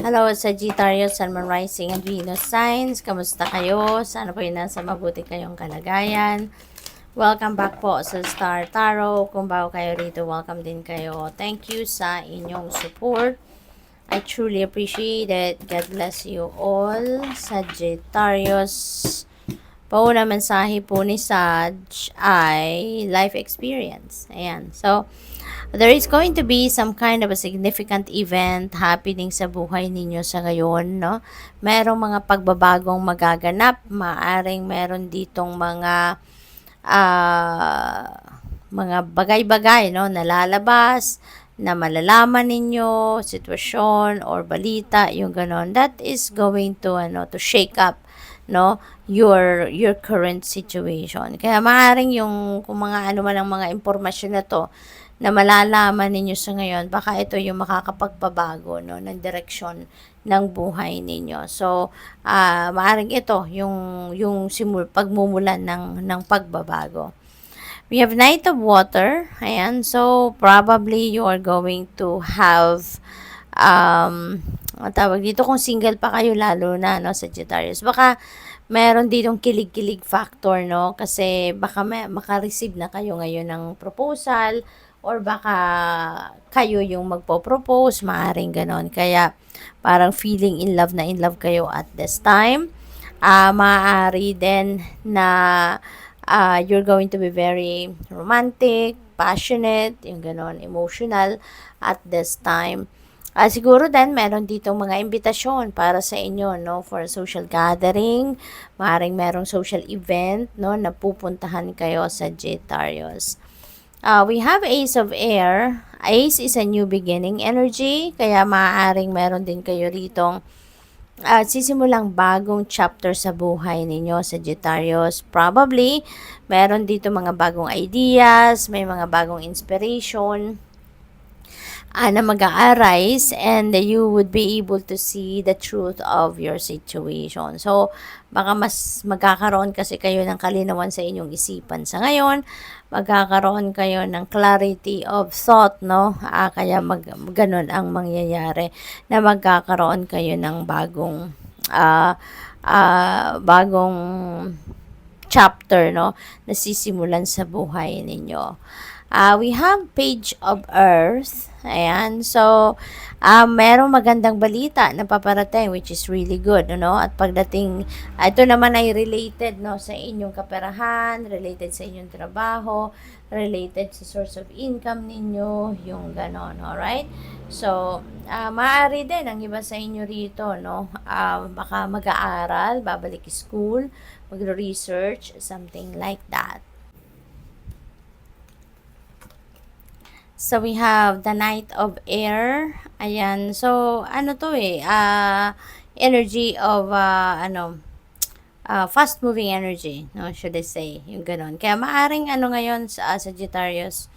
Hello, Sagittarius, Sun, Moon, Rising, and Venus signs. Kamusta kayo? Sana po yun nasa mabuti kayong kalagayan. Welcome back po sa Star Tarot. Kung bago kayo rito, welcome din kayo. Thank you sa inyong support. I truly appreciate it. God bless you all. Sagittarius. Pauna mensahe po ni Sag ay life experience. Ayan. So, there is going to be some kind of a significant event happening sa buhay ninyo sa ngayon, no? Merong mga pagbabagong magaganap, maaring meron ditong mga bagay-bagay, no, nalalabas, na malalaman ninyo, sitwasyon or balita, yung ganon. That is going to to shake up, no, your current situation. Kaya maaring yung kung mga ano man ang mga impormasyon na to na malalaman ninyo sa ngayon, baka ito yung makakapagpabago, no, ng direksyon ng buhay ninyo. So, maaring ito yung pagmumulan ng pagbabago. We have Knight of Water. Ayan. So, probably you are going to have ang tawag dito, kung single pa kayo lalo na, no, Sagittarius. Baka meron ditong kilig-kilig factor, no? Kasi baka maka-receive na kayo ngayon ng proposal or baka kayo yung magpo-propose, maaring ganon. Kaya parang feeling in love kayo at this time. Maaari din na you're going to be very romantic, passionate, yung ganon, emotional at this time. Siguro din meron ditong mga imbitasyon para sa inyo, no, for a social gathering, maaaring merong social event, no, na pupuntahan kayo sa Sagittarius. We have Ace of Air. Ace is a new beginning energy, kaya maaaring meron din kayo ritong sisimulang bagong chapter sa buhay ninyo, Sagittarius. Probably, meron dito mga bagong ideas, may mga bagong inspiration na mag-a-arise and you would be able to see the truth of your situation. So, baka mas magkakaroon kasi kayo ng kalinawan sa inyong isipan sa ngayon, magkakaroon kayo ng clarity of thought, no? Kaya ganun ang mangyayari na magkakaroon kayo ng bagong chapter, no, na sisimulan sa buhay ninyo. We have Page of Earth. Ayan. So, merong magandang balita na paparating which is really good, no? At pagdating, ito naman ay related, no, sa inyong kaperahan, related sa inyong trabaho, related sa source of income ninyo, yung ganon, alright? So, maaari din ang iba sa inyo rito, no? Baka mag-aaral, babalik school, mag-research, something like that. So, we have the Knight of Air. Ayan. So, ano to energy of, fast-moving energy, no, should I say, yung ganon. Kaya maaring ngayon sa Sagittarius,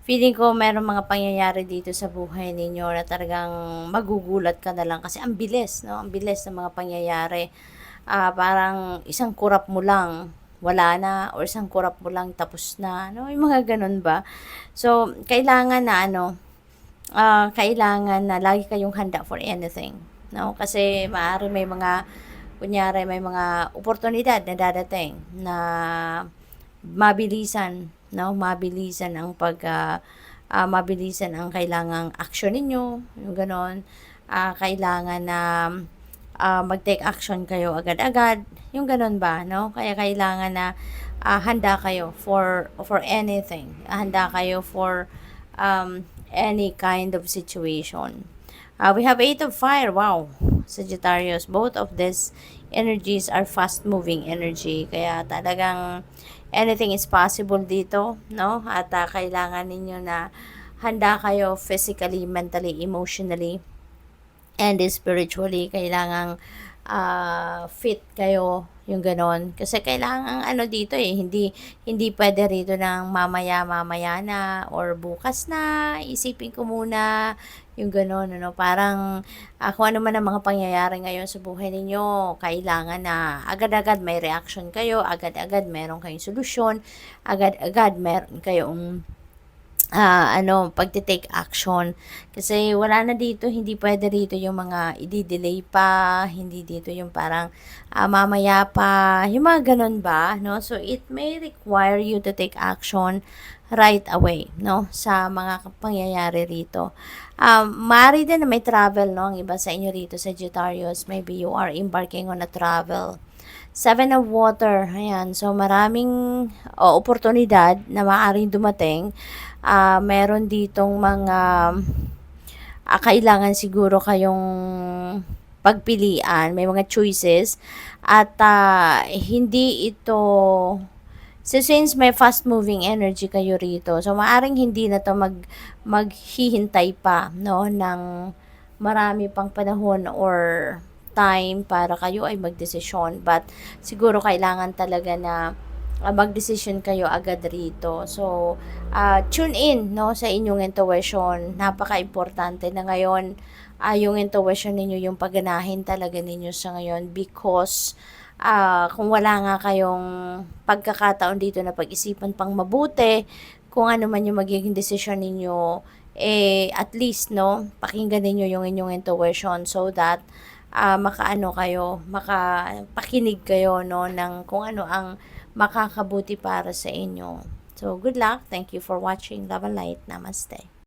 feeling ko meron mga pangyayari dito sa buhay ninyo na talagang magugulat ka na lang kasi ang bilis, no? Ang bilis ng mga pangyayari. Parang isang kurap mo lang wala na, or isang kurap mo lang tapos na, no, yung mga ganun ba. So kailangan na kailangan na lagi kayong handa for anything, no, kasi maaari may mga oportunidad na dadating na mabilisan, no, mabilisan ang kailangang action ninyo, yung ganon. Kailangan na mag-take action kayo agad-agad, yung ganun ba, no? Kaya kailangan na handa kayo for anything. Handa kayo for any kind of situation. We have 8 of Fire. Wow, Sagittarius. Both of these energies are fast-moving energy. Kaya talagang anything is possible dito, no? At kailangan ninyo na handa kayo physically, mentally, emotionally, and spiritually. Kailangang fit kayo, yung ganon. Kasi kailangan dito hindi pwede rito ng mamaya na or bukas na, isipin ko muna, yung ganon, parang kung ano man ang mga pangyayari ngayon sa buhay ninyo, kailangan na agad-agad may reaction kayo, agad-agad meron kayong solusyon, agad-agad meron kayong pagte-take action. Kasi wala na dito, hindi puwede rito yung mga i-de-delay pa, hindi dito yung parang, mamaya pa, yung mga gano'n ba, 'no? So, it may require you to take action right away, 'no, sa mga pangyayari rito. Maaari din na may travel, 'no, ang iba sa inyo rito, Sagittarius, maybe you are embarking on a travel. Seven of Water, ayan. So, maraming oportunidad na maaaring dumating. Meron ditong mga kailangan siguro kayong pagpilian, may mga choices at hindi ito since may fast moving energy kayo rito. So maaring hindi na to maghihintay pa, no, ng marami pang panahon or time para kayo ay magdesisyon, but siguro kailangan talaga na magdesisyon kayo agad rito. So, tune in, no, sa inyong intuition. Napaka-importante na ngayon, yung intuition ninyo yung pagganahin talaga ninyo sa ngayon, because kung wala nga kayong pagkakataon dito na pag-isipan pang mabuti, kung ano man yung magiging desisyon ninyo, at least, no, pakinggan ninyo yung inyong intuition so that makaano kayo, makapakinig kayo, no, ng kung ano ang makakabuti para sa inyo. So, good luck. Thank you for watching. Love and light. Namaste.